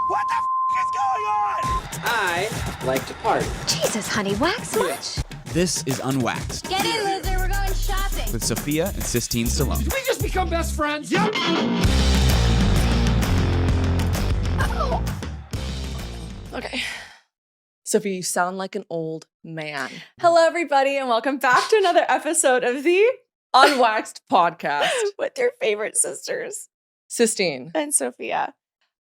What the is going on? I like to party. Jesus, honey, wax much? This is Unwaxed Get in, loser, we're going shopping. with Sophia and Sistine Stallone. Did we just become best friends? Yep. Oh. Okay. Sophie, you sound like an old man. Hello, everybody, and welcome back to another episode of the Unwaxed podcast with your favorite sisters, Sistine and Sophia.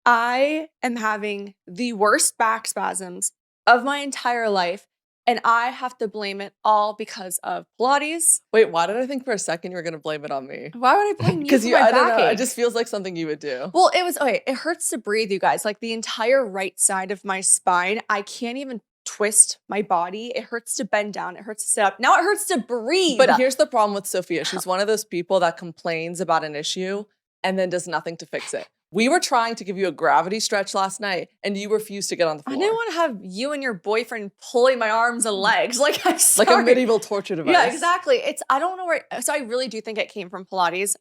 I am having the worst back spasms of my entire life, and I have to blame it all because of Pilates. Wait, why did I think for a second you were going to blame it on me? Why would I blame you Because for my I don't know. backache? It just feels like something you would do. Well, it was, okay, it hurts to breathe, you guys. Like the entire right side of my spine, I can't even twist my body. It hurts to bend down. It hurts to sit up. Now it hurts to breathe. But here's the problem with Sophia. She's one of those people that complains about an issue and then does nothing to fix it. We were trying to give you a gravity stretch last night and you refused to get on the floor. I didn't want to have you and your boyfriend pulling my arms and legs. Like, I'm sorry. Like a medieval torture device. Yeah, exactly. I don't know where, so I really do think it came from Pilates.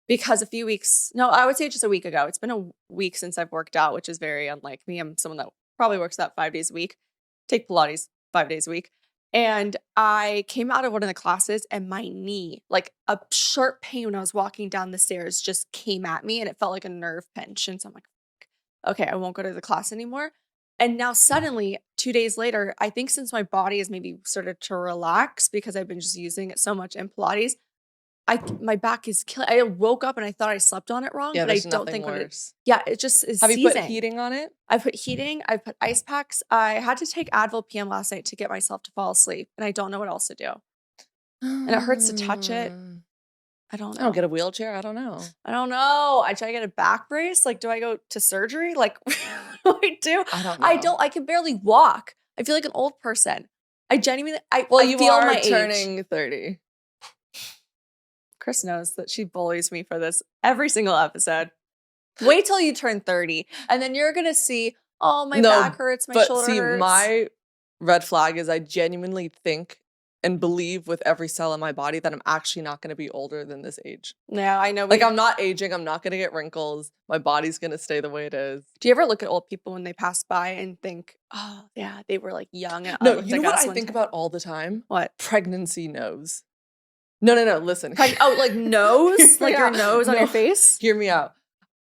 Because I would say just a week ago. It's been a week since I've worked out, which is very unlike me. I'm someone that probably works out 5 days a week. Take Pilates 5 days a week. And I came out of one of the classes and my knee, like a sharp pain when I was walking down the stairs, just came at me and it felt like a nerve pinch. And so I'm like, okay, I won't go to the class anymore. And now suddenly, 2 days later, I think since my body has maybe started to relax because I've been just using it so much in Pilates, my back is killing. I woke up and I thought I slept on it wrong, Yeah, but I there's don't nothing think worse. it just is. Have you put seizing. heating on it? I put heating. I put ice packs. I had to take Advil PM last night to get myself to fall asleep, and I don't know what else to do. And it hurts to touch it. I don't know. I don't get a wheelchair. I don't know. I don't know. I try to get a back brace. Like, do I go to surgery? Like, what do I do? I don't know. I can barely walk. I feel like an old person. I genuinely. You feel are my age. turning 30. Chris knows that she bullies me for this every single episode. Wait till you turn 30, and then you're gonna see, oh, my back hurts, my shoulder hurts. My red flag is I genuinely think and believe with every cell in my body that I'm actually not going to be older than this age. Yeah, I know. Like, I'm not aging. I'm not going to get wrinkles. My body's going to stay the way it is. Do you ever look at old people when they pass by and think, oh, yeah, they were like young? And No, you know what I think about all the time? What? Pregnancy nose. No, listen. Like nose? Like your nose on your face? Hear me out.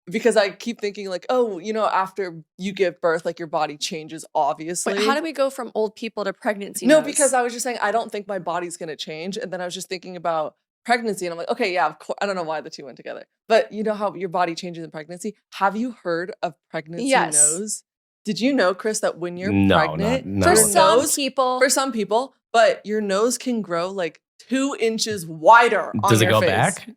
Because I keep thinking like, oh, after you give birth, like your body changes, obviously. Wait, how do we go from old people to pregnancy No, nose? because I was just saying, I don't think my body's going to change. And then I was just thinking about pregnancy and I'm like, okay, yeah, of course. I don't know why the two went together. But you know how your body changes in pregnancy? Have you heard of pregnancy nose? Did you know, Chris, that when you're pregnant, for some people, but your nose can grow like 2 inches wider on Does it your go face. back?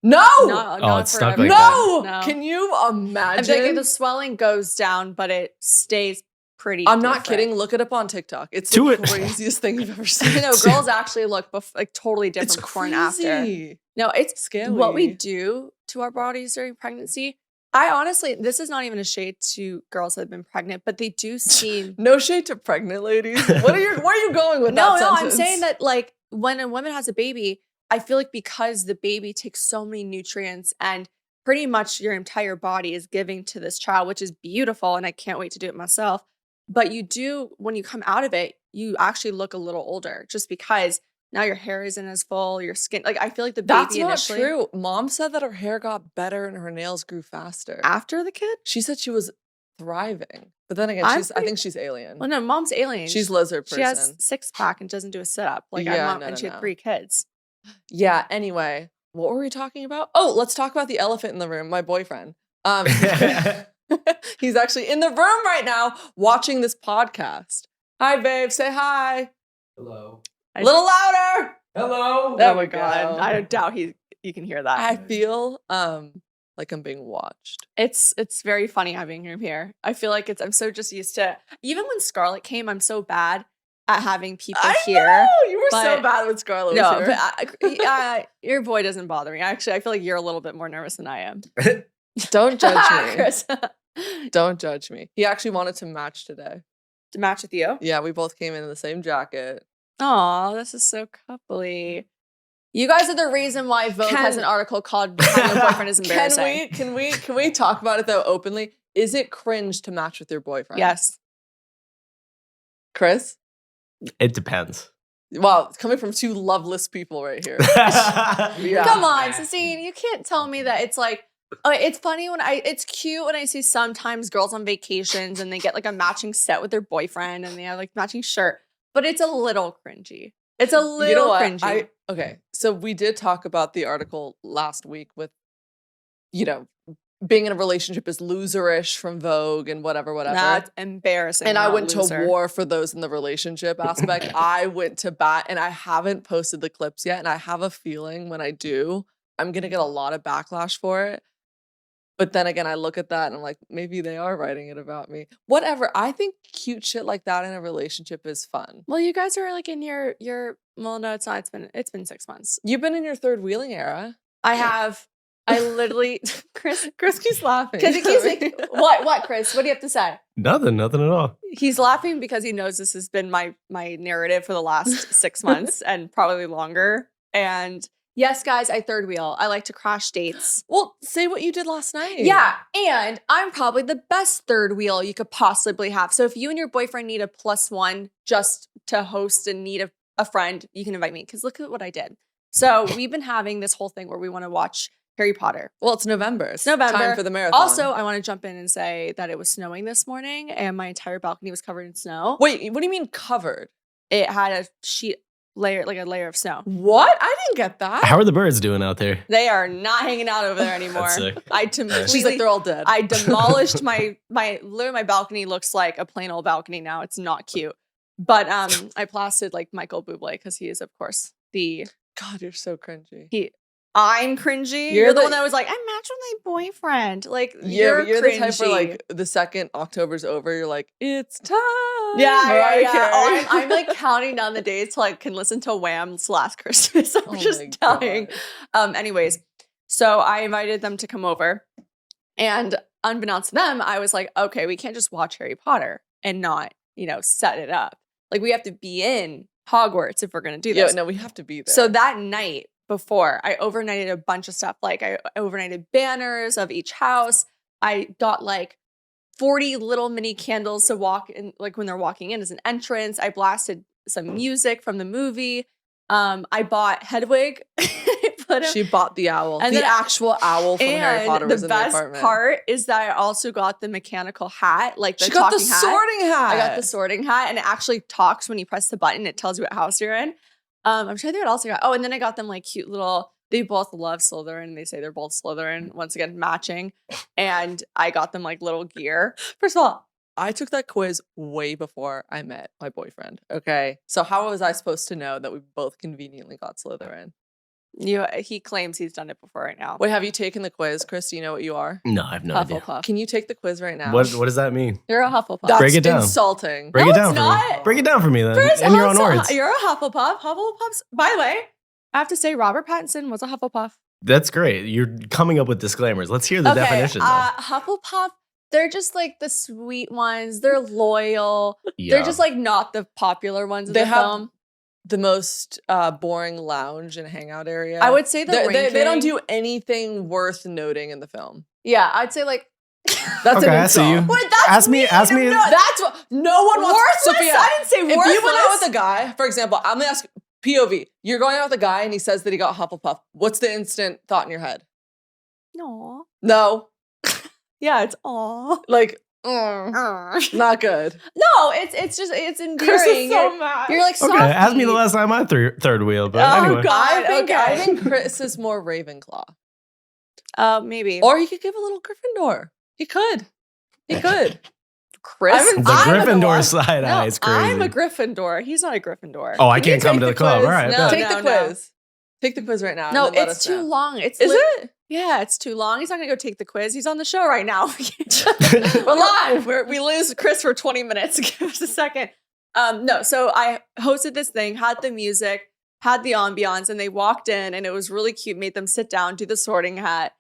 No! It's stuck like No! that. No. Can you imagine? I'm thinking the swelling goes down, but it stays pretty I'm not different. kidding. Look it up on TikTok. It's the craziest thing you've ever seen. You know, girls actually look like totally different It's before and after. crazy. No, it's Scary. what we do to our bodies during pregnancy. I honestly, this is not even a shade to girls that have been pregnant, but they do seem No shade to pregnant ladies. Where are you going with that No, sentence? I'm saying that like when a woman has a baby, I feel like because the baby takes so many nutrients and pretty much your entire body is giving to this child, which is beautiful. And I can't wait to do it myself. But you do, when you come out of it, you actually look a little older just because now your hair isn't as full, your skin, like I feel like the baby That's not initially. true. Mom said that her hair got better and her nails grew faster. After the kid? She said she was thriving. But then again, I think she's alien. Well, no, mom's alien. She's lizard person. She has 6-pack and doesn't do a sit-up. Like and she had 3 kids. Yeah, anyway, what were we talking about? Oh, let's talk about the elephant in the room, my boyfriend. He's actually in the room right now watching this podcast. Hi, babe. Say hi. Hello. A little louder. Hello. There Oh my we God. go. I doubt you can hear that. I feel like I'm being watched. It's very funny having him here. I feel like I'm so just used to, even when Scarlett came, I'm so bad at having people here. I know! You were so but- bad when Scarlett was No, here. but your boy doesn't bother me. Actually, I feel like you're a little bit more nervous than I am. Don't judge me. Chris. Don't judge me. He actually wanted to match today. To match with you? Yeah, we both came in the same jacket. Oh, this is so coupley. You guys are the reason why Vogue has an article called "Having a Boyfriend is Embarrassing." Can we talk about it though openly? is it cringe to match with your boyfriend? Yes. Chris? It depends. Wow, it's coming from two loveless people right here. Yeah. Come on, Sistine. You can't tell me that it's like, it's funny it's cute when I see sometimes girls on vacations and they get like a matching set with their boyfriend and they have like matching shirt, but it's a little cringy. It's a little You know what? cringy. Okay, so we did talk about the article last week with, being in a relationship is loserish from Vogue and whatever. That's embarrassing. And I not went loser. to war for those in the relationship aspect. I went to bat, and I haven't posted the clips yet. And I have a feeling when I do, I'm going to get a lot of backlash for it. But then again, I look at that and I'm like, maybe they are writing it about me. Whatever. I think cute shit like that in a relationship is fun. Well, you guys are like in your well, no, it's not. It's been 6 months. You've been in your third wheeling era. I have. I literally, Chris keeps laughing. Because he keeps like, what, Chris? What do you have to say? Nothing at all. He's laughing because he knows this has been my narrative for the last 6 months and probably longer. And yes, guys, I third wheel. I like to crash dates. Well, say what you did last night. Yeah, and I'm probably the best third wheel you could possibly have. So if you and your boyfriend need a +1 just to host and need a friend, you can invite me because look at what I did. So we've been having this whole thing where we want to watch Harry Potter. Well, it's November. It's November. Time for the marathon. Also, I want to jump in and say that it was snowing this morning and my entire balcony was covered in snow. Wait, what do you mean covered? It had a layer of snow. What? I didn't get that. How are the birds doing out there? They are not hanging out over there anymore. That's sick. I completely, She's like, they're all dead. I demolished literally my balcony looks like a plain old balcony now. It's not cute. But I plastered like Michael Bublé because he is, of course, God, you're so cringy. I'm cringy. You're the one that was like, I matched with my boyfriend. Like, You're cringy. the type where like the second October's over, you're like, it's time. Yeah. Carey. Oh, I'm like counting down the days till I can listen to Wham's Last Christmas. I'm just dying. Anyways, so I invited them to come over, and unbeknownst to them, I was like, okay, we can't just watch Harry Potter and not, set it up. Like, we have to be in Hogwarts if we're gonna do this. Yeah, no, we have to be there. So that night before, I overnighted a bunch of stuff. Like I overnighted banners of each house. I got like 40 little mini candles to walk in, like when they're walking in as an entrance. I blasted some music from the movie. I bought Hedwig. She bought the owl. And the then actual owl from Harry Potter was in the best apartment. part is that I also got the mechanical hat, like the she got the talking hat. sorting hat. I got the sorting hat, and it actually talks when you press the button. It tells you what house you're in. I'm trying to think what else I got. Oh, and then I got them like cute little. They both love Slytherin. They say they're both Slytherin. Once again, matching. And I got them like little gear. First of all, I took that quiz way before I met my boyfriend. Okay, so how was I supposed to know that we both conveniently got Slytherin? He claims he's done it before right now. Wait, have you taken the quiz, Chris? Do you know what you are? No, I have no idea. Hufflepuff. Can you take the quiz right now? What does that mean? You're a Hufflepuff. That's Break it down. insulting. Break No, it down it's for not. me. Break it down for me then. Chris, In your own also, words. You're a Hufflepuff. Hufflepuffs. By the way, I have to say Robert Pattinson was a Hufflepuff. That's great. You're coming up with disclaimers. Let's hear the definition. Though. Hufflepuff, they're just like the sweet ones. They're loyal. Yeah. They're just like not the popular ones in They the have film. the most boring lounge and hangout area. I would say the Ring they don't King. do anything worth noting in the film. Yeah, I'd say like That's Okay, an I see you. insult. Wait, that's Ask me- mean. ask me- No, That's what no one wants. worthless. Sophia, I didn't say if worthless. you went out with a guy, for example, I'm gonna ask POV. You're going out with a guy and he says that he got Hufflepuff. What's the instant thought in your head? No. No, Yeah, it's aw. like No, not good. it's endearing. You're like Okay, softy. ask me the last time I third wheel, but Oh, anyway. God. I Okay. think Chris is more Ravenclaw, Maybe. or he could give a little Gryffindor. He could. Chris. I'm The I'm Gryffindor one. side eye is crazy. I'm a Gryffindor. He's not a Gryffindor. Oh, I Can you can't come take to the the club. quiz? All right. No. bet. Take the quiz. Take the quiz right now. No, and then let it's us too know. long. It's Is it? Yeah, it's too long. He's not gonna go take the quiz. He's on the show right now. We're live. We lose Chris for 20 minutes. Give us a second. No, so I hosted this thing, had the music, had the ambiance, and they walked in, and it was really cute. Made them sit down, do the sorting hat,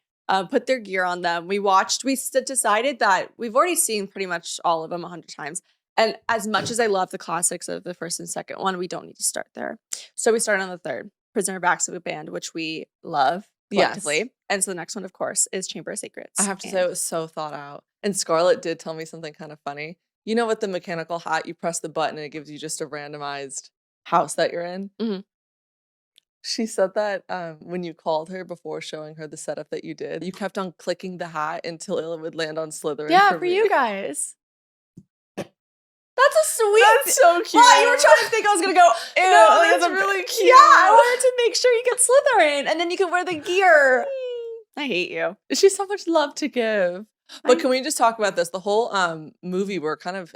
put their gear on them. We watched. We decided that we've already seen pretty much all of them 100 times. And as much as I love the classics of the first and second one, we don't need to start there. So we started on the third, Prisoner of Azkaban, which we love. collectively. Yes. And so the next one, of course, is Chamber of Secrets. I have to And- say it was so thought out. And Scarlett did tell me something kind of funny. You know, with the mechanical hat, you press the button and it gives you just a randomized house that you're in. Mhm. She said that when you called her before showing her the setup that you did, you kept on clicking the hat until it would land on Slytherin. Yeah, for me. you guys. That's a sweet. That's so cute. Wow, you were trying to think I was gonna go. Ew, No, like, that's a- really cute. Yeah, I wanted to make sure you could Slytherin, and then you could wear the gear. I hate you. She's so much love to give. But can we just talk about this? The whole movie, we're kind of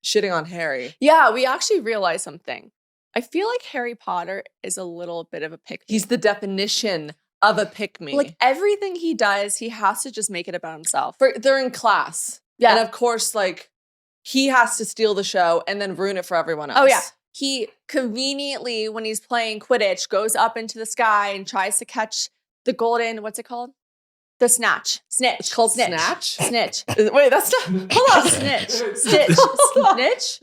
shitting on Harry. Yeah, we actually realized something. I feel like Harry Potter is a little bit of a pick. He's the definition of a pick-me. Like everything he does, he has to just make it about himself. They're in class. Yeah. And of course, like, he has to steal the show and then ruin it for everyone else. Oh yeah. He conveniently, when he's playing Quidditch, goes up into the sky and tries to catch the golden, what's it called? The snatch. Snitch. It's called Snitch. Snatch? Snitch. Wait, that's not. Hold on. Snitch. Stitch. Snitch.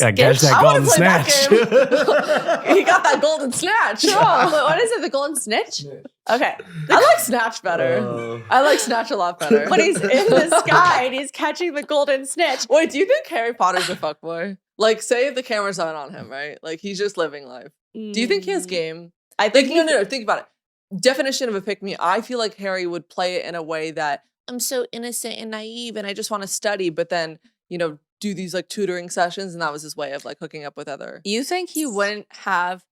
Yeah, catch that I wanna golden play that snatch. game. He got that golden snatch. Oh, what is it? The golden snitch? Okay. I like Snatch better. Oh. I like Snatch a lot better. When he's in the sky and he's catching the golden snitch. Wait, do you think Harry Potter's a fuckboy? Like, say if the camera's on him, right? Like, he's just living life. Do you think he has game? I Like, think no, think about it. Definition of a pick-me. I feel like Harry would play it in a way that I'm so innocent and naive and I just want to study, but then, you know, do these like tutoring sessions, and that was his way of like hooking up with other. You think he wouldn't have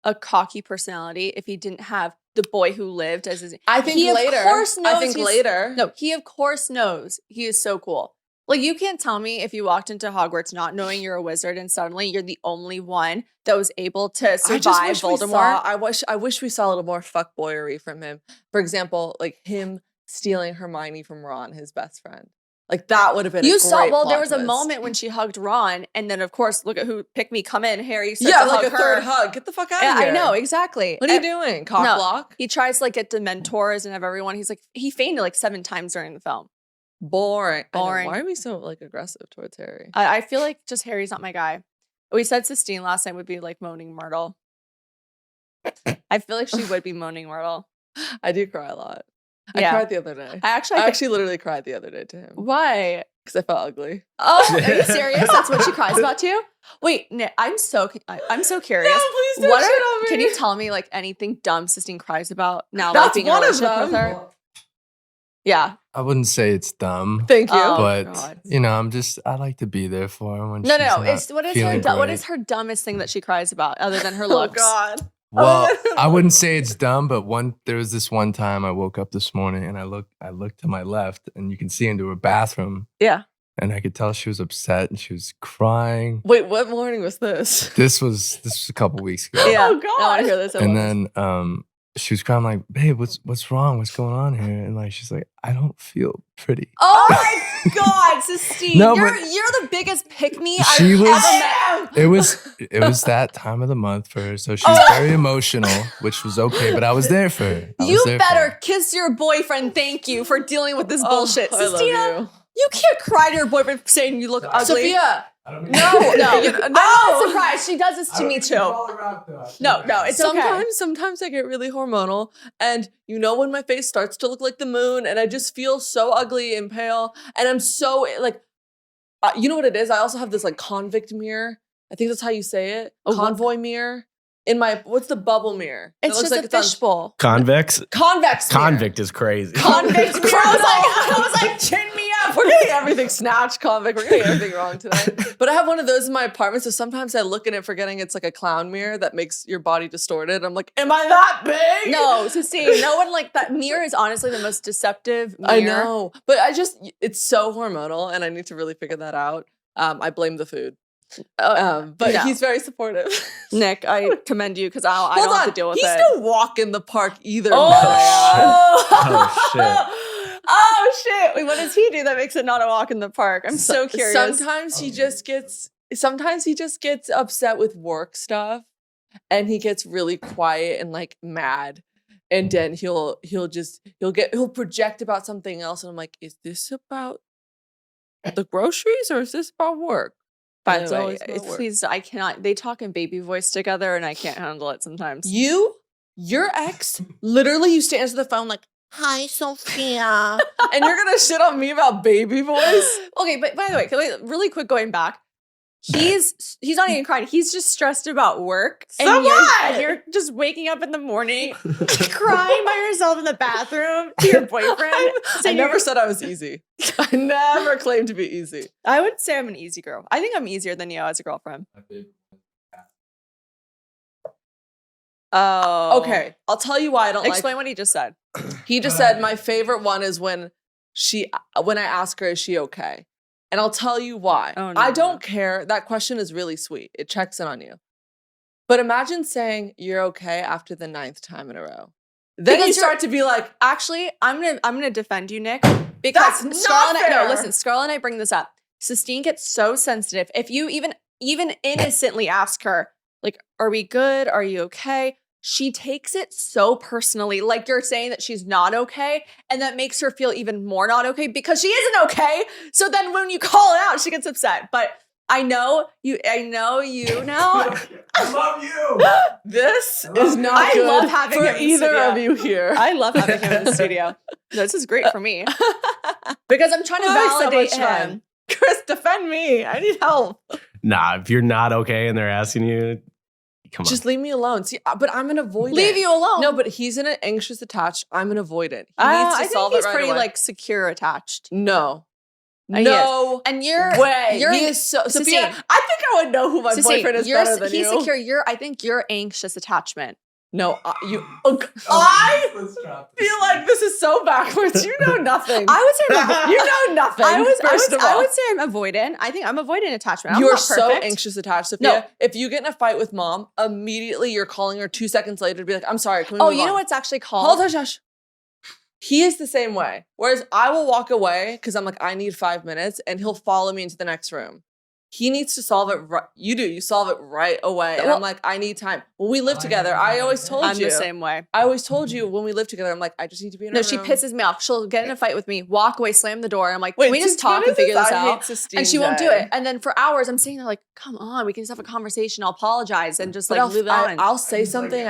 a cocky personality if he didn't have the boy who lived as his. I think he later. Of course knows I think he's- later. No, he of course knows he is so cool. Like you can't tell me if you walked into Hogwarts not knowing you're a wizard and suddenly you're the only one that was able to survive Voldemort. I wish we saw a little more fuckboyery from him. For example, like him stealing Hermione from Ron, his best friend. Like that would have been. You a saw. great Well, plot there was a twist. moment when she hugged Ron, and then of course, look at who picked me. Come in, Harry. Starts Yeah, to like hug a her. third hug. Get the fuck out Yeah, of here. I know exactly. What are you And- doing? Cock No. block? He tries to like get Dementors and have everyone. He's like he fainted like 7 times during the film. Boring. I know. Boring. Why are we so like aggressive towards Harry? I feel like just Harry's not my guy. We said Sistine last time would be like moaning Myrtle. I feel like she would be moaning Myrtle. I do cry a lot. Yeah. I cried the other day. I I actually, actually literally cried the other day to him why? because I felt ugly. Oh, are you serious? That's what she cries about too? Wait, Nick, I'm so curious. please What are, can you tell me like anything dumb Sistine cries about now? That's like being in a one of relationship with them. her. Yeah. I wouldn't say it's dumb, Thank you. Oh, but God. you know, I like to be there for her when No, she's no. not It's what is her feeling what great. is her dumbest thing that she cries about other than her Oh looks? God. Well, I wouldn't say it's dumb, but there was this one time I woke up this morning and I looked to my left and you can see into her bathroom Yeah. and I could tell she was upset and she was crying. Wait, what morning was this? This was a couple weeks ago. Yeah. Oh, I want God. to hear this. And then she was crying like, "Babe, what's wrong? What's going on here?" And like she's like, "I don't feel pretty." Oh my God, Sistine. No, you're but- the biggest pick me She I've was- ever met. It was that time of the month for her, so she was very emotional, which was okay. But I was there for her. I was You there for better her. kiss your boyfriend. Thank you for dealing with this bullshit. I love Sistina, you can't cry to your boyfriend saying you look ugly. Sophia. No. No. I'm not surprised. She does this to me too. No, it's okay. Sometimes I get really hormonal, and you know when my face starts to look like the moon, and I just feel so ugly and pale, and I'm so like, you know what it is? I also have this like convict mirror. I think that's how you say it. Oh, what? Convoy mirror. In my what's the bubble mirror? It It's looks just like a it's on- fishbowl. Convex? Convex mirror. Convict is crazy. Convict mirror. I was like, chin me up. We're getting everything snatched, convict. We're getting everything wrong today. But I have one of those in my apartment, so sometimes I look in it forgetting it's like a clown mirror that makes your body distorted. I'm like, am I that big? No, Sistine, no one like that mirror is honestly the most deceptive mirror. I know. But it's so hormonal, and I need to really figure that out. I blame the food. But no. he's very supportive. Nick, I commend you because I Hold don't on. have to deal with he it. still walk in the park either. Oh, shit. Oh shit! Wait, what does he do that makes it not a walk in the park? I'm so curious. Sometimes he just gets upset with work stuff, and he gets really quiet and like mad. And then he'll project about something else, and I'm like, is this about the groceries or is this about work? By It's the way, always about work. please, I cannot. They talk in baby voice together, and I can't handle it sometimes. You your ex literally used to answer the phone like, "Hi, Sophia," and you're gonna shit on me about baby voice? Okay, but by the way, really quick going back, he's not even crying. He's just stressed about work. So and what? you're just waking up in the morning, crying by yourself in the bathroom to your boyfriend. I never said I was easy. I never claimed to be easy. I would say I'm an easy girl. I think I'm easier than you as a girlfriend. Oh, Okay, I'll tell you why I don't Explain what he just said. He just said my favorite one is when I ask her, is she okay? And I'll tell you why. Oh, no. I don't care. That question is really sweet. It checks in on you. But imagine saying you're okay after the 9th time in a row. Then Because you start to be like, Actually, I'm gonna defend you, Nick, because That's Scarlett not fair. listen, Scarlett and I bring this up. Sistine gets so sensitive. If you even innocently ask her, like, "Are we good? Are you okay?" She takes it so personally, like you're saying that she's not okay, and that makes her feel even more not okay because she isn't okay. So then when you call it out, she gets upset. But I know you now. I love you. this is not I good love having for him in the either studio. of you here. I love having him in the studio. No, this is great for me because I'm trying to Having so validate much fun. him. Chris, defend me. I need help. Nah, if you're not okay and they're asking you, come on. Just leave me alone. See, but I'm an avoidant. Leave you alone. No, but he's in an anxious attached. I'm an avoidant. He needs to I solve think he's it right pretty away. like secure attached. No. He No. And you're way. You're He is so Sistine, Sophia, I think I would know who my Sistine, boyfriend is you're better than he's you. secure. I think you're anxious attachment. No, I Let's drop this. feel like this is so backwards. You know nothing. I would say you know nothing. I all. would say I'm avoidant. I think I'm avoidant attachment. I'm You're not so perfect. anxious attached, Sophia. No. If you get in a fight with mom, immediately you're calling her 2 seconds later to be like, "I'm sorry, can we Oh, move you know on?" what's actually called? Hold on, Josh. He is the same way. Whereas I will walk away because I'm like, I need 5 minutes, and he'll follow me into the next room. He needs to solve it right. You do. You solve it right away. And Well- I'm like, I need time. When we live together, I always told I'm you. the same way. I always told you when we live together, I'm like, I just need to be in No, a she room. pisses me off. She'll get in a fight with me, walk away, slam the door, and I'm like, Wait, can we just since talk when and figure is this I hate out? Sistine And she won't do Day? it. And then for hours, I'm sitting there like, come on, we can just have a conversation. I'll apologize and just But like leave it on. I'll say something.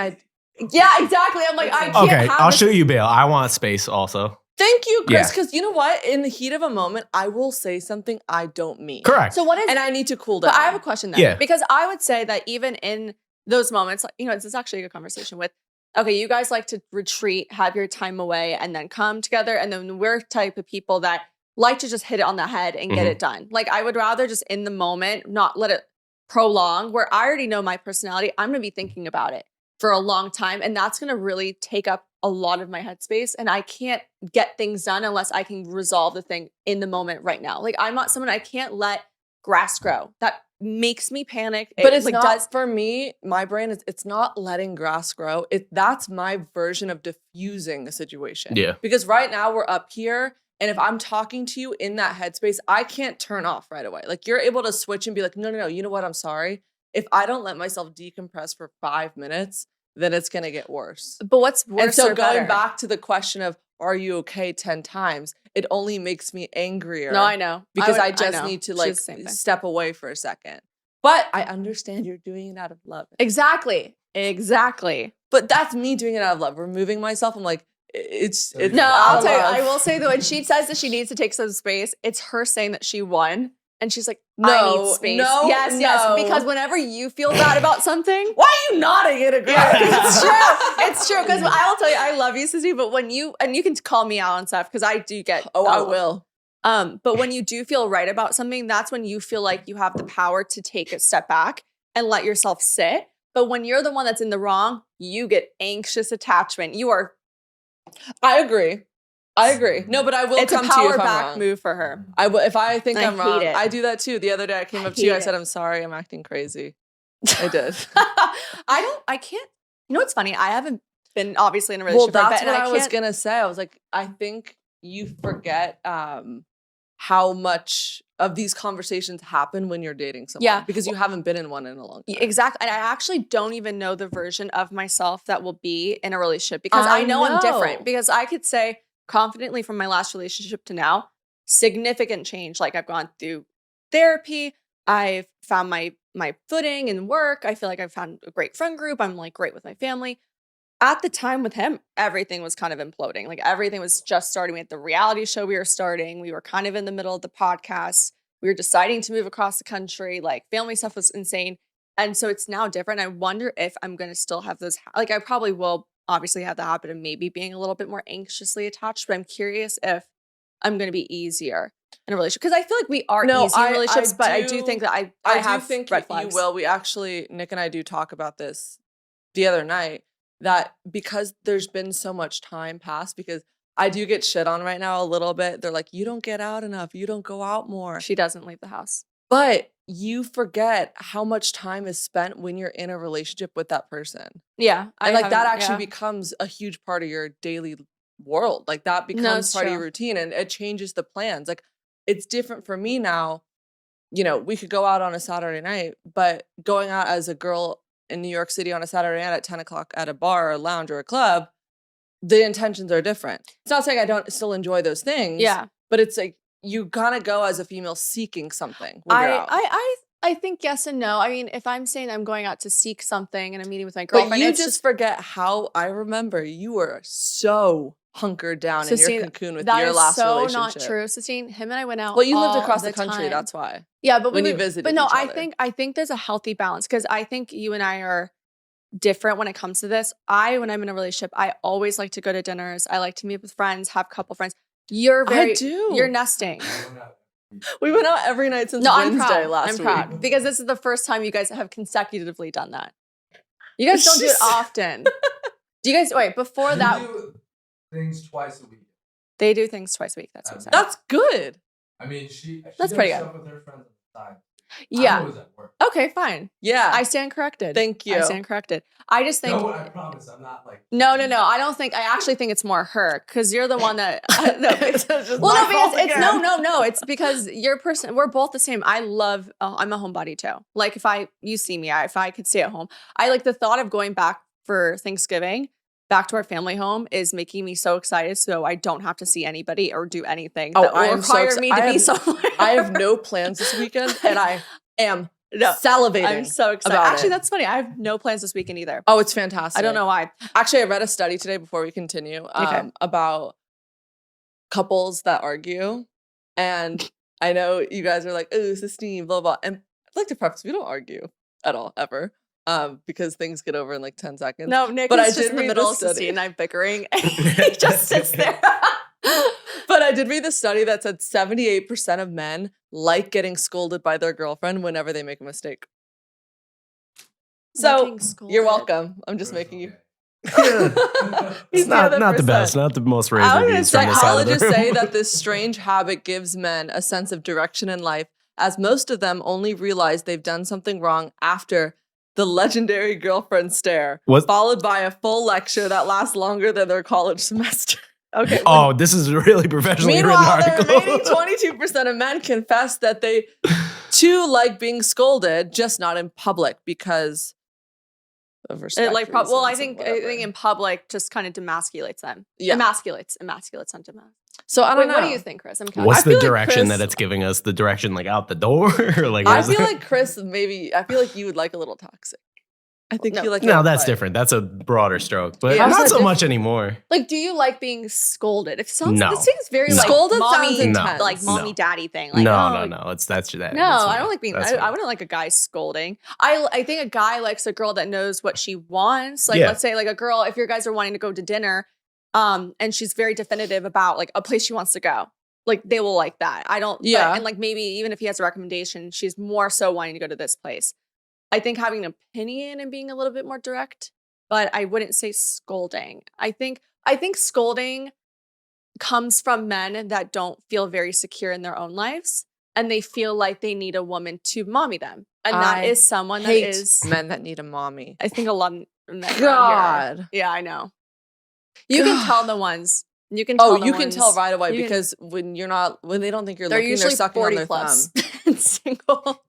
Yeah, exactly. I'm like, I can't Okay, have I'll this- show you bail. I want space also. Thank you, Chris. Yeah. Because you know what? In the heat of a moment, I will say something I don't mean. Correct. So what is And I need to cool down. But I have a question then. Yeah. Because I would say that even in those moments, like, this is actually a good conversation with, okay, you guys like to retreat, have your time away, and then come together. And then we're type of people that like to just hit it on the head and get Mhm. it done. Like I would rather just in the moment, not let it prolong, where I already know my personality. I'm going to be thinking about it for a long time. And that's going to really take up a lot of my headspace. And I can't get things done unless I can resolve the thing in the moment right now. Like I'm not someone, I can't let grass grow. That makes me panic. But it's like not for me. My brain is. It's not letting grass grow. That's my version of diffusing a situation. Yeah. Because right now we're up here, and if I'm talking to you in that headspace, I can't turn off right away. Like you're able to switch and be like, no. You know what? I'm sorry. If I don't let myself decompress for 5 minutes, then it's gonna get worse. But what's worse And so or going better? back to the question of are you okay 10 times, it only makes me angrier. No, I know. Because I would- just know. need to She's like the same thing. step away for a second. But I understand you're doing it out of love. Exactly. But that's me doing it out of love. Removing myself. I'm like, it's No, out I'll of tell you, love. I will say though, when she says that she needs to take some space, it's her saying that she won. And she's like, I No, need space. no, yes. no. Because whenever you feel bad about something, Why are you nodding in agreement? it's true. It's true. Because I will tell you, I love you, Sissy, but when you can call me out on stuff because I do get Oh, I will. But when you do feel right about something, that's when you feel like you have the power to take a step back and let yourself sit. But when you're the one that's in the wrong, you get anxious attachment. You are. I agree. No, but I will It's a come to you power if I'm back wrong. move for her. I will, if I think I I'm hate wrong. it. I do that too. The other day I came I up to you. I hate said, it. I'm sorry. I'm acting crazy. I did. I can't. You know what's funny? I haven't been obviously in a Well, relationship for a that's bit, and what I was can't- gonna say. I was like, I think you forget how much of these conversations happen when you're dating someone. Yeah. Because you haven't been in one in a long time. Exactly. And I actually don't even know the version of myself that will be in a relationship because I I know I'm know. different. Because I could say confidently from my last relationship to now, significant change. Like I've gone through therapy. I've found my footing in work. I feel like I've found a great friend group. I'm like great with my family. at the time with him, everything was kind of imploding. Like everything was just starting. We had the reality show we were starting. We were kind of in the middle of the podcast. We were deciding to move across the country. Like family stuff was insane. And so it's now different. I wonder if I'm going to still have those. Like I probably will obviously have the habit of maybe being a little bit more anxiously attached, but I'm curious if I'm going to be easier in a relationship. Because I feel like we are easy in relationships, but I do think that I have think red flags. you will. We actually, Nick and I do talk about this the other night, that because there's been so much time passed, because I do get shit on right now a little bit. They're like, you don't get out enough. You don't go out more. She doesn't leave the house. But you forget how much time is spent when you're in a relationship with that person. Yeah. And like that actually becomes a huge part of your daily world. Like that becomes part of your routine, and it changes the plans. Like it's different for me now. You know, we could go out on a Saturday night, but going out as a girl in New York City on a Saturday night at 10 o'clock at a bar or a lounge or a club, the intentions are different. It's not saying I don't still enjoy those things. Yeah. But it's like you gotta go as a female seeking something. When you're out. I think yes and no. I mean, if I'm saying I'm going out to seek something and I'm meeting with my girlfriend, but you just forget how I remember you were so hunkered down in your cocoon with your last relationship. That is so not true, Sistine. Him and I went out. Well, you lived across the country, that's why. Yeah, but when you visited. But no, each other. I think there's a healthy balance, because I think you and I are different when it comes to this. When I'm in a relationship, I always like to go to dinners. I like to meet with friends, have a couple friends. I do. You're nesting. We went out every night since Wednesday last week. I'm proud because this is the first time you guys have consecutively done that. You guys don't do it often. Do you guys wait before that? Do things twice a week. They do things twice a week. That's what I'm saying. That's good. I mean, she that's does pretty stuff good. with her friends on the side. Yeah. I'm always at work. Okay, fine. Yeah. I stand corrected. Thank you. I stand corrected. I just think. No, I promise. I'm not like. No. I don't think. I actually think it's more her, because you're the one that. It's because you're person. We're both the same. I'm a homebody too. Like if you see me, if I could stay at home, I like the thought of going back for Thanksgiving. Back to our family home is making me so excited, so I don't have to see anybody or do anything that will require me to be somewhere. I have no plans this weekend, and I am salivating. I'm so excited. Actually, that's funny. I have no plans this weekend either. Oh, it's fantastic. I don't know why. Actually, I read a study today before we continue about couples that argue, and I know you guys are like, "Oh, Sistine, blah blah." And I'd like to preface: we don't argue at all ever. Because things get over in like 10 seconds. No, Nick is just in the middle of Sistine and I'm bickering. He just sits there. But I did read the study that said 78% of men like getting scolded by their girlfriend whenever they make a mistake. So you're welcome. I'm just making you. It's not the best, not the most rave reviews from this side of the room. Psychologists say that this strange habit gives men a sense of direction in life, as most of them only realize they've done something wrong after the legendary girlfriend stare, followed by a full lecture that lasts longer than their college semester. Okay. Oh, this is a really professionally written article. The remaining 22% of men confess that they too like being scolded, just not in public because of respect. I think in public just kind of demasculates them. Yeah. Emasculates on demasculates. So I don't know. What do you think, Chris? What's the direction that it's giving us? The direction like out the door? Like I feel like Chris, I feel like you would like a little toxic. I think you like. No, that's different. That's a broader stroke, but not so much anymore. Like, do you like being scolded? This seems very like scolded mommy, like mommy daddy thing. Like, no. That's that. No, I don't like being. I wouldn't like a guy scolding. I think a guy likes a girl that knows what she wants. Like, let's say like a girl, if your guys are wanting to go to dinner, and she's very definitive about like a place she wants to go. Like they will like that. I don't. Yeah. And like maybe even if he has a recommendation, she's more so wanting to go to this place. I think having an opinion and being a little bit more direct, but I wouldn't say scolding. I think scolding comes from men that don't feel very secure in their own lives, and they feel like they need a woman to mommy them, and that is someone that is men that need a mommy. I think a lot of men. God, yeah, I know. You can tell the ones. You can tell. You can tell right away because when they don't think you're looking, they're sucking on their thumb. And single.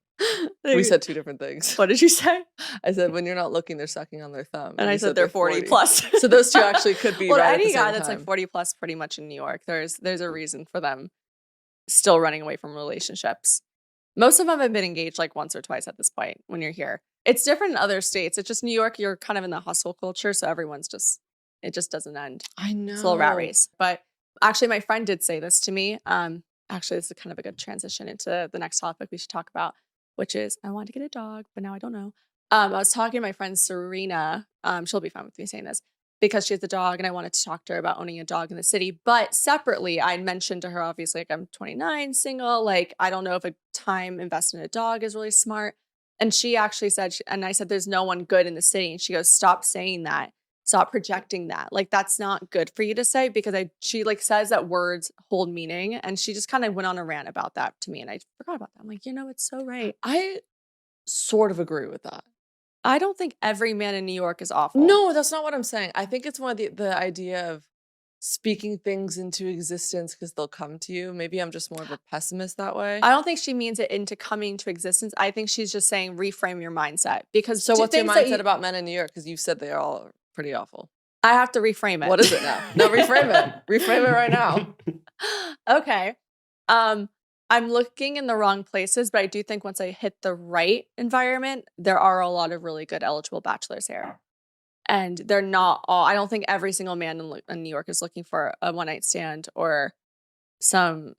We said two different things. What did you say? I said when you're not looking, they're sucking on their thumb. And I said they're 40 plus. So those two actually could be right any at the guy same that's time. like 40 plus pretty much in New York, there's a reason for them still running away from relationships. Most of them have been engaged like once or twice at this point when you're here. It's different in other states. It's just New York, you're kind of in the hustle culture. So it just doesn't end. I know. It's a little rat race. But actually, my friend did say this to me. Actually, this is kind of a good transition into the next topic we should talk about, which is I wanted to get a dog, but now I don't know. I was talking to my friend Serena. She'll be fine with me saying this because she has a dog and I wanted to talk to her about owning a dog in the city. But separately, I mentioned to her, obviously, like I'm 29, single. Like, I don't know if a time invested in a dog is really smart. And she actually said, and I said, there's no one good in the city. And she goes, stop saying that. Stop projecting that. Like, that's not good for you to say because she like says that words hold meaning. And she just kind of went on a rant about that to me. And I forgot about that. I'm like, it's so right. I sort of agree with that. I don't think every man in New York is awful. No, that's not what I'm saying. I think it's more the idea of speaking things into existence because they'll come to you. Maybe I'm just more of a pessimist that way. I don't think she means it into coming to existence. I think she's just saying reframe your mindset. Because so what's your mindset about men in New York? Because you said they're all pretty awful. I have to reframe it. What is it now? No, reframe it. Reframe it right now. Okay. I'm looking in the wrong places, but I do think once I hit the right environment, there are a lot of really good eligible bachelors here. And they're not all, I don't think every single man in New York is looking for a one night stand or some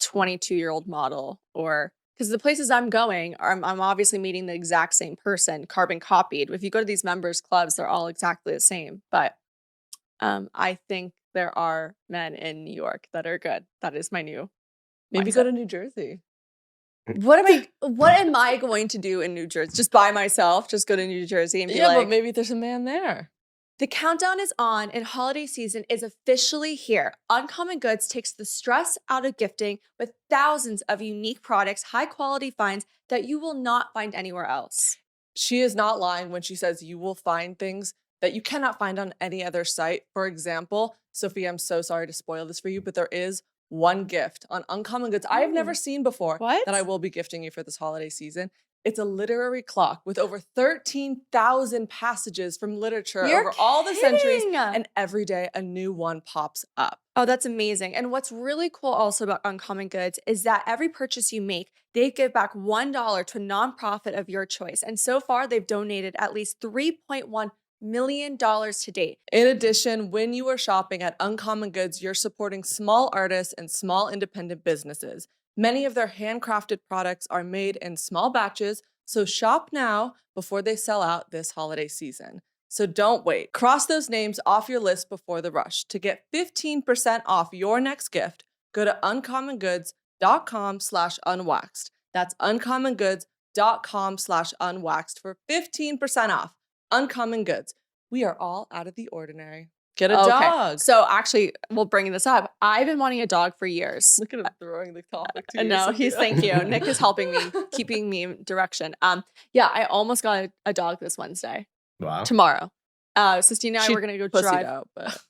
22-year-old model or, because the places I'm going, I'm obviously meeting the exact same person, carbon copied. If you go to these members clubs, they're all exactly the same. But I think there are men in New York that are good. That is my new Maybe mindset. go to New Jersey. What am I going to do in New Jersey? Just by myself? Just go to New Jersey and be like, but maybe there's a man there. The countdown is on and holiday season is officially here. Uncommon Goods takes the stress out of gifting with thousands of unique products, high quality finds that you will not find anywhere else. She is not lying when she says you will find things that you cannot find on any other site. For example, Sophie, I'm so sorry to spoil this for you, but there is one gift on Uncommon Goods I have never seen before that I will be gifting you for this holiday season. It's a literary clock with over 13,000 passages from literature over all the centuries, and every day a new one pops up. Oh, that's amazing. And what's really cool also about Uncommon Goods is that every purchase you make, they give back $1 to a nonprofit of your choice. And so far, they've donated at least $3.1 million to date. In addition, when you are shopping at Uncommon Goods, you're supporting small artists and small independent businesses. Many of their handcrafted products are made in small batches, so shop now before they sell out this holiday season. So don't wait. Cross those names off your list before the rush. To get 15% off your next gift, go to uncommongoods.com/unwaxed. That's uncommongoods.com/unwaxed for 15% off. Uncommon Goods. We are all out of the ordinary. Get a dog. So actually, we'll bring this up. I've been wanting a dog for years. Look at him throwing the topic to you. No, thank you. Nick is helping me, keeping me in direction. Yeah, I almost got a dog this Wednesday. Wow. Tomorrow. Sistine and I were going to go drive. Out, but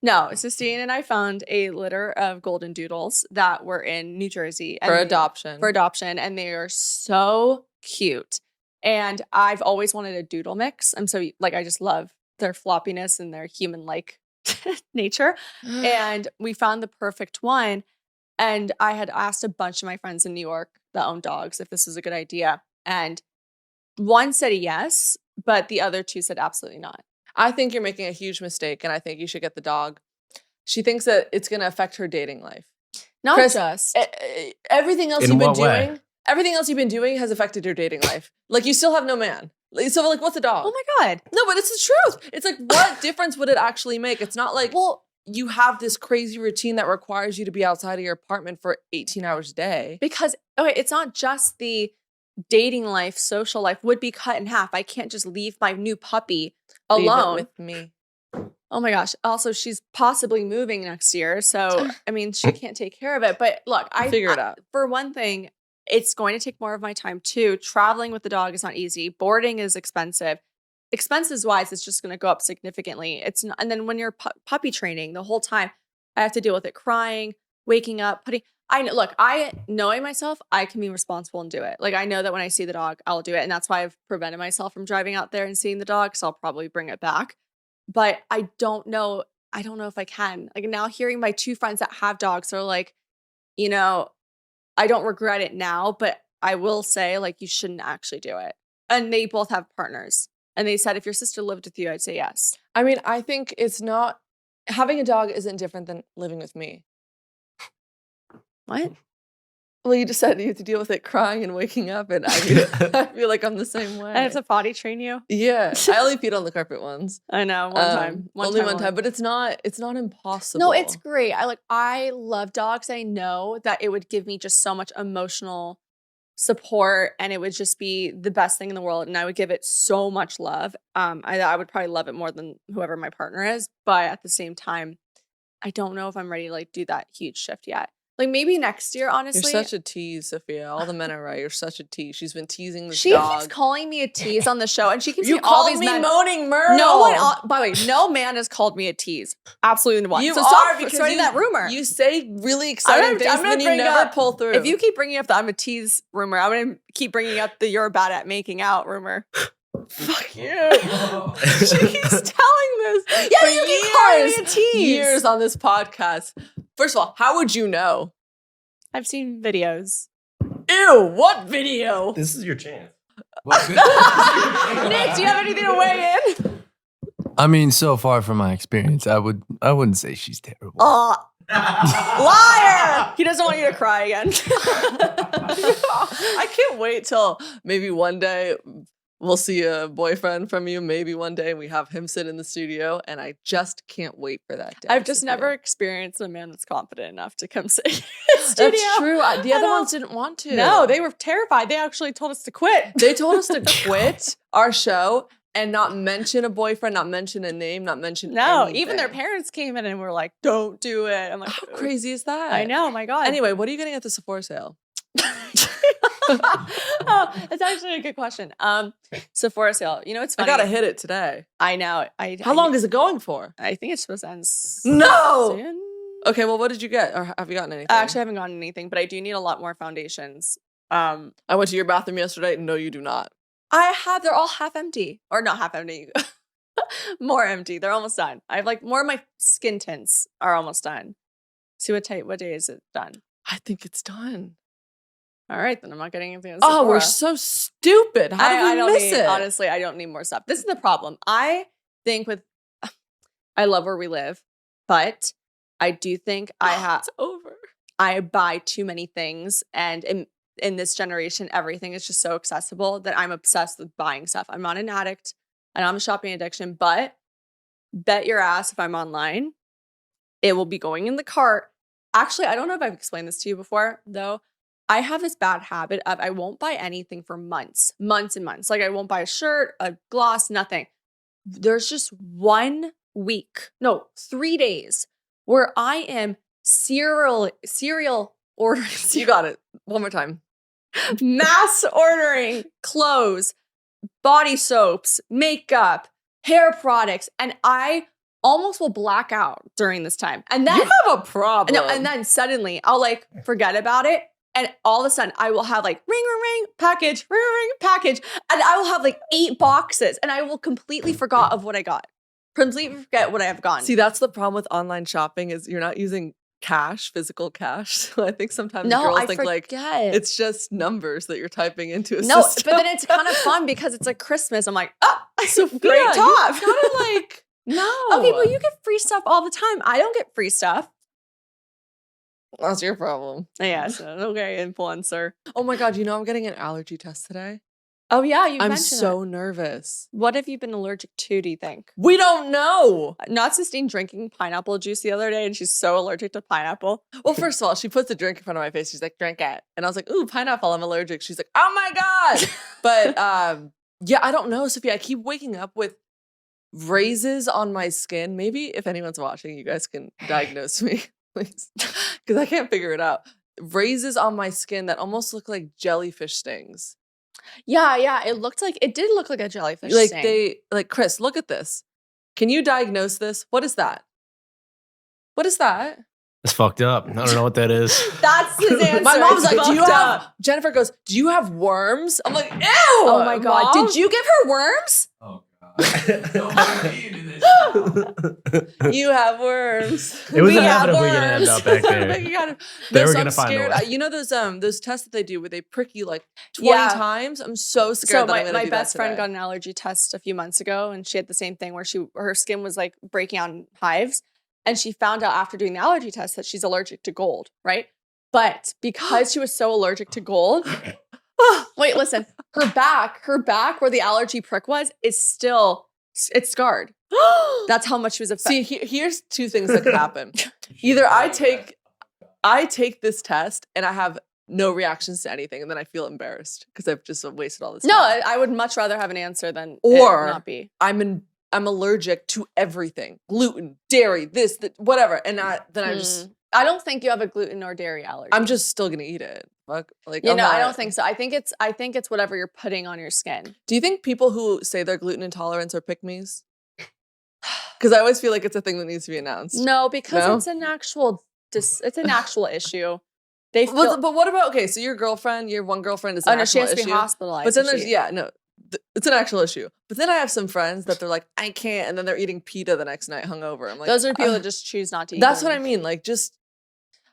No, Sistine and I found a litter of golden doodles that were in New Jersey. For adoption. And they are so cute. And I've always wanted a doodle mix. I just love their floppiness and their human-like nature. And we found the perfect one. And I had asked a bunch of my friends in New York that own dogs if this was a good idea. And one said yes, but the other two said absolutely not. I think you're making a huge mistake, and I think you should get the dog. She thinks that it's going to affect her dating life. Not Chris, just. Everything else In you've been what way? doing. Everything else you've been doing has affected your dating life. Like, you still have no man. So, like, what's a dog? Oh my God. No, but it's the truth. It's like, what difference would it actually make? It's not like, you have this crazy routine that requires you to be outside of your apartment for 18 hours a day. Because, it's not just the dating life, social life would be cut in half. I can't just leave my new puppy alone. Leave it with me. Oh my gosh. Also, she's possibly moving next year. So, she can't take care of it. But look, Figure it out. For one thing, it's going to take more of my time too. Traveling with the dog is not easy. Boarding is expensive. Expenses wise, it's just going to go up significantly. It's not, and then when you're puppy training the whole time, I have to deal with it crying, waking up, knowing myself, I can be responsible and do it. Like, I know that when I see the dog, I'll do it. And that's why I've prevented myself from driving out there and seeing the dog. So I'll probably bring it back. But I don't know if I can. Like, now hearing my two friends that have dogs are like, I don't regret it now, but I will say, like, you shouldn't actually do it. and they both have partners. And they said, if your sister lived with you, I'd say yes. I mean, I think it's not, having a dog isn't different than living with me. What? Well, you just said you have to deal with it crying and waking up, and I mean, I feel like I'm the same way. I have to potty train you. Yeah, I only peed on the carpet once. I know, one time. Only one time, but it's not impossible. No, it's great. I love dogs. I know that it would give me just so much emotional support, and it would just be the best thing in the world, and I would give it so much love. I would probably love it more than whoever my partner is, but at the same time, I don't know if I'm ready to like do that huge shift yet. Like maybe next year, honestly. You're such a tease, Sophia. All the men are right. You're such a tease. She's been teasing this She dog. keeps calling me a tease on the show, and she keeps You saying all called these me men. moaning Merle. No one, by the way, no man has called me a tease. Absolutely no one. You so are stop because spreading that rumor. You say really exciting things, and you never pull through. If you keep bringing up the I'm a tease rumor, I'm going to keep bringing up the you're bad at making out rumor. Fuck you. She keeps telling this. Yeah, you keep calling me a tease. Years on this podcast. First of all, how would you know? I've seen videos. Ew, what video? This is your chance. Nick, do you have anything to weigh in? I mean, so far from my experience, I wouldn't say she's terrible. Liar! He doesn't want you to cry again. I can't wait till maybe one day we'll see a boyfriend from you, maybe one day, and we have him sit in the studio, and I just can't wait for that day. I've just never experienced a man that's confident enough to come sit in the studio. That's true. The other ones didn't want to. No, they were terrified. They actually told us to quit. They told us to quit our show and not mention a boyfriend, not mention a name, not mention anything. Even their parents came in and were like, don't do it. I'm like, how crazy is that? I know, my God. Anyway, what are you getting at the Sephora sale? Oh, that's actually a good question. Sephora sale. You know, it's funny. I gotta hit it today. I know. How long is it going for? I think it's supposed to end No. soon. Okay, well, what did you get? Or have you gotten anything? I actually haven't gotten anything, but I do need a lot more foundations. I went to your bathroom yesterday. No, you do not. They're all half empty. Or not half empty. More empty. They're almost done. I have like more of my skin tints are almost done. See what day is it done? I think it's done. All right, then I'm not getting anything. Oh, we're so stupid. How did we miss it? Honestly, I don't need more stuff. This is the problem. I think I love where we live, but I do think it's over. I buy too many things, and in this generation, everything is just so accessible that I'm obsessed with buying stuff. I'm not an addict. I don't have a shopping addiction, but bet your ass if I'm online, it will be going in the cart. Actually, I don't know if I've explained this to you before, though. I have this bad habit of I won't buy anything for months and months. Like I won't buy a shirt, a gloss, nothing. There's just 1 week, no, 3 days where I am cereal ordering. You got it. One more time. Mass ordering clothes, body soaps, makeup, hair products, and I almost will black out during this time. And then you have a problem. No, and then suddenly I'll like forget about it. And all of a sudden I will have like ring, package, ring, package. And I will have like 8 boxes and I will completely forget what I got. Completely forget what I have gotten. See, that's the problem with online shopping is you're not using cash, physical cash. So I think sometimes girls think like it's just numbers that you're typing into a system. But then it's kind of fun because it's like Christmas. I'm like, Sophia, great top. You gotta like, no. Okay, well, you get free stuff all the time. I don't get free stuff. That's your problem. Yeah, so okay, influencer. Oh my God, you know I'm getting an allergy test today? Oh yeah, you mentioned I'm so nervous. What have you been allergic to, do you think? We don't know. Not Sistine drinking pineapple juice the other day and she's so allergic to pineapple. Well, first of all, she puts a drink in front of my face. She's like, drink it. And I was like, ooh, pineapple, I'm allergic. She's like, oh my God. But yeah, I don't know, Sophia. I keep waking up with raises on my skin. Maybe if anyone's watching, you guys can diagnose me, please. Because I can't figure it out. Raises on my skin that almost look like jellyfish stings. Yeah, it did look like a jellyfish sting. Chris, look at this. Can you diagnose this? What is that? What is that? It's fucked up. I don't know what that is. That's his answer. My mom's It's like, Jennifer goes, do you have worms? I'm like, ew. Oh my God. Mom? Did you give her worms? Oh God. Don't let me into this You have worms. It was We have inevitable you're gonna end worms. up back there. They were gonna find a way. You know those tests that they do where they prick you like 20 Yeah. times? I'm so So scared that I'm my, gonna my do best that friend today. got an allergy test a few months ago, and she had the same thing where her skin was like breaking out in hives, and she found out after doing the allergy test that she's allergic to gold, right? But because she was so allergic to gold, wait, listen, her back where the allergy prick was it's scarred. That's how much she was affected. See, here's two things that could happen. Either I take this test and I have no reactions to anything, and then I feel embarrassed because I've just wasted all this time. No, I would much rather have an answer than Or it not be. I'm allergic to everything. Gluten, dairy, this, that, whatever. And I don't think you have a gluten or dairy allergy. I'm just still gonna eat it. Fuck. Like, You I'm know, I not- don't think so. I think it's whatever you're putting on your skin. Do you think people who say they're gluten intolerant are pick-me's? Because I always feel like it's a thing that needs to be announced. No, because No? it's an actual issue. They feel, But what about, okay, so your one girlfriend is oh an no, she actual has to be issue. hospitalized. But then if there's, she- it's an actual issue. But then I have some friends that they're like, I can't, and then they're eating pita the next night hungover. I'm like, those are people that just choose not to eat. that's them. what I mean. Like,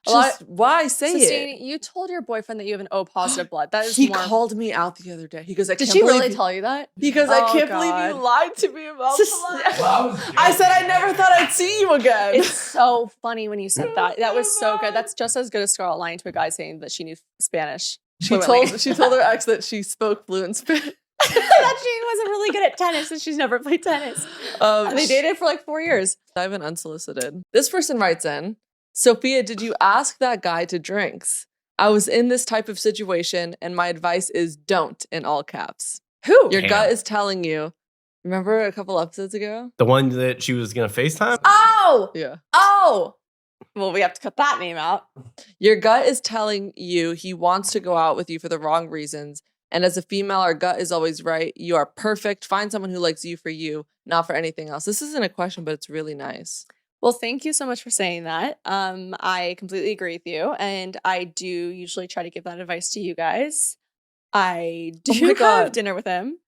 A lot- why say Sistine, it? you told your boyfriend that you have an O positive blood. That is He more. called me out the other day. He goes, I Did can't she believe really you-" tell you that? He goes, I Oh, can't God. believe you lied to me about Sis- blood. Well, I was I said I never thought I'd see you again. It's so funny when you said that. That was so good. That's just as good as Scarlett lying to a guy saying that she knew Spanish. She told her ex that she spoke fluent Spanish. that she wasn't really good at tennis and she's never played tennis. And they dated for like 4 years. I've been unsolicited. This person writes in, Sophia, did you ask that guy to drinks? I was in this type of situation and my advice is don't in all caps. Who? Your Damn. gut is telling you. Remember a couple episodes ago? The one that she was gonna FaceTime? Oh! Yeah. Oh! Well, we have to cut that name out. Your gut is telling you he wants to go out with you for the wrong reasons. And as a female, our gut is always right. You are perfect. Find someone who likes you for you, not for anything else. This isn't a question, but it's really nice. Well, thank you so much for saying that. I completely agree with you. And I do usually try to give that advice to you guys. I do Oh my have God. dinner with him.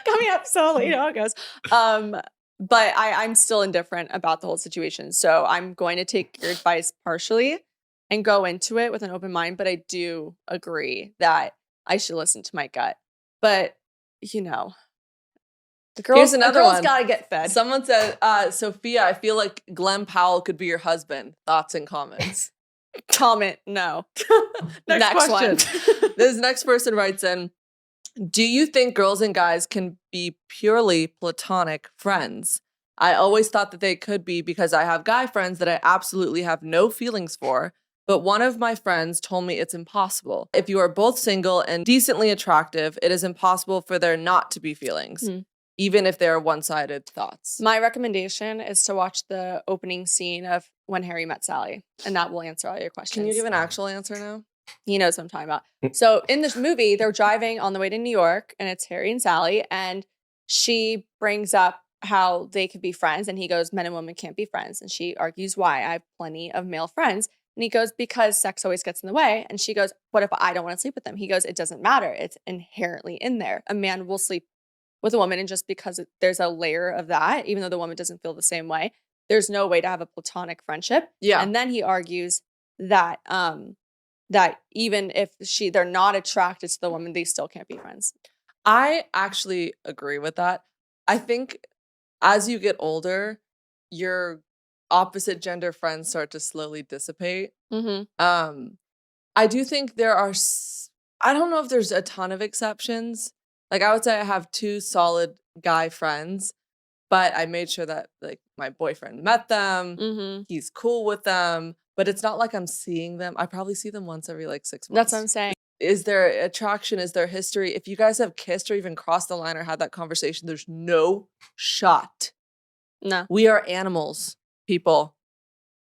Coming up, so you know how it goes. But I'm still indifferent about the whole situation. So I'm going to take your advice partially and go into it with an open mind. But I do agree that I should listen to my gut. But, you know, Here's another girl's one. got to get fed. Someone said, Sophia, I feel like Glenn Powell could be your husband. Thoughts and comments. Comment, no. Next one. This next person writes in, do you think girls and guys can be purely platonic friends? I always thought that they could be because I have guy friends that I absolutely have no feelings for. But one of my friends told me it's impossible. If you are both single and decently attractive, it is impossible for there not to be feelings, even if they are one-sided thoughts. My recommendation is to watch the opening scene of When Harry Met Sally, and that will answer all your questions. Can you give an actual answer now? He knows what I'm talking about. So in this movie, they're driving on the way to New York, and it's Harry and Sally, and she brings up how they could be friends, and he goes, men and women can't be friends. And she argues why. I have plenty of male friends. And he goes, because sex always gets in the way. And she goes, what if I don't want to sleep with them? He goes, it doesn't matter. It's inherently in there. A man will sleep with a woman, and just because there's a layer of that, even though the woman doesn't feel the same way, there's no way to have a platonic friendship. Yeah. And then he argues that that even if they're not attracted to the woman, they still can't be friends. I actually agree with that. I think as you get older, your opposite gender friends start to slowly dissipate. Mm-hmm. I do think there are, I don't know if there's a ton of exceptions. Like I would say I have 2 solid guy friends, but I made sure that like my boyfriend met them. Mm-hmm. He's cool with them, but it's not like I'm seeing them. I probably see them once every like 6 months. That's what I'm saying. Is there attraction? Is there history? If you guys have kissed or even crossed the line or had that conversation, there's no shot. No. We are animals, people.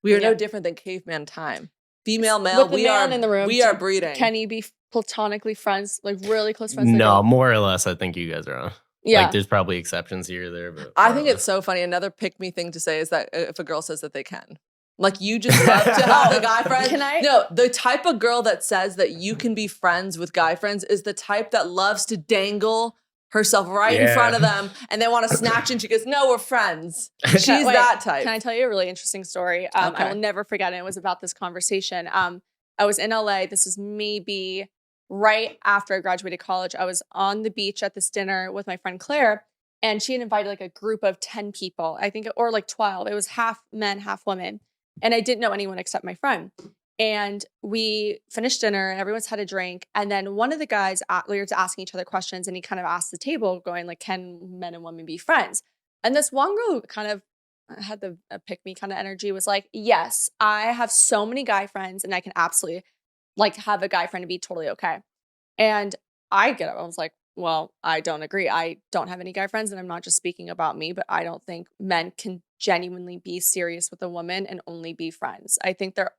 We are Yeah. no different than caveman time. Female, male, With the we man are in the room, we are breeding. Can you be platonically friends, like really close friends? No, more or less, I think you guys are on. Yeah. Like, there's probably exceptions here or there, but I more think or it's so funny. Another pick me thing to say is that if a girl says that they can. Like you just love to have the guy friend. Can I- No, the type of girl that says that you can be friends with guy friends is the type that loves to dangle herself right in front of them and they want to snatch and she goes, no, we're friends. She's that type. Can I tell you a really interesting story? I will never forget it. It was about this conversation. I was in LA. This is maybe right after I graduated college. I was on the beach at this dinner with my friend Claire, and she had invited like a group of 10 people, I think, or like 12. It was half men, half women. And I didn't know anyone except my friend. And we finished dinner and everyone's had a drink. And then one of the guys, we were asking each other questions, and he kind of asked the table going like, can men and women be friends? And this one girl who kind of had the pick me kind of energy was like, yes, I have so many guy friends and I can absolutely like have a guy friend and be totally okay. And I get up. I was like, well, I don't agree. I don't have any guy friends, and I'm not just speaking about me, but I don't think men can genuinely be serious with a woman and only be friends. I think there's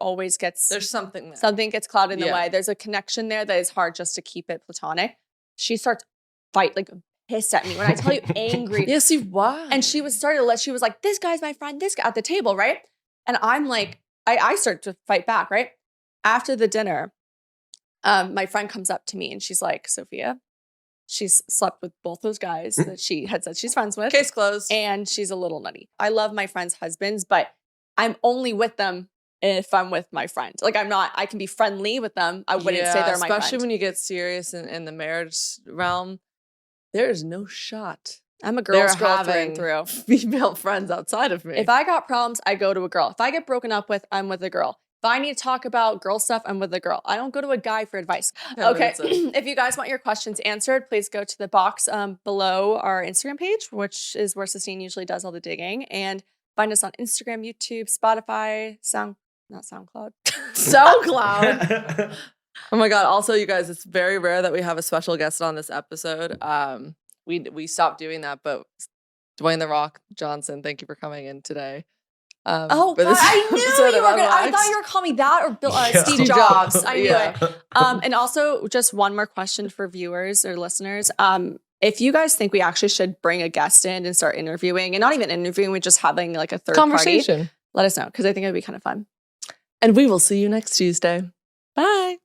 something there. Something gets clouded in the way. There's a connection there that is hard just to keep it platonic. She starts pissed at me when I tell you angry. Yes, why? And she was like, this guy's my friend, this guy at the table, right? And I'm like, I start to fight back, right? After the dinner, my friend comes up to me and she's like, Sophia, she's slept with both those guys that she had said she's friends with. Case closed. And she's a little nutty. I love my friends' husbands, but I'm only with them if I'm with my friend. Like I can be friendly with them. I wouldn't say they're my friend. Especially when you get serious in the marriage realm, there is no shot. I'm a girl's girl through and through. Female friends outside of me. If I got problems, I go to a girl. If I get broken up with, I'm with a girl. If I need to talk about girl stuff, I'm with a girl. I don't go to a guy for advice. Okay. If you guys want your questions answered, please go to the box below our Instagram page, which is where Sistine usually does all the digging. And find us on Instagram, YouTube, Spotify, SoundCloud. SoundCloud. Oh my God. Also, you guys, it's very rare that we have a special guest on this episode. We stopped doing that, but Dwayne "The Rock" Johnson, thank you for coming in today. I knew you were gonna. I thought you were calling me that or Steve Jobs. I knew it. And also, just one more question for viewers or listeners. If you guys think we actually should bring a guest in and start interviewing, and not even interviewing, we're just having like a third conversation, let us know, because I think it'd be kind of fun. And we will see you next Tuesday. Bye.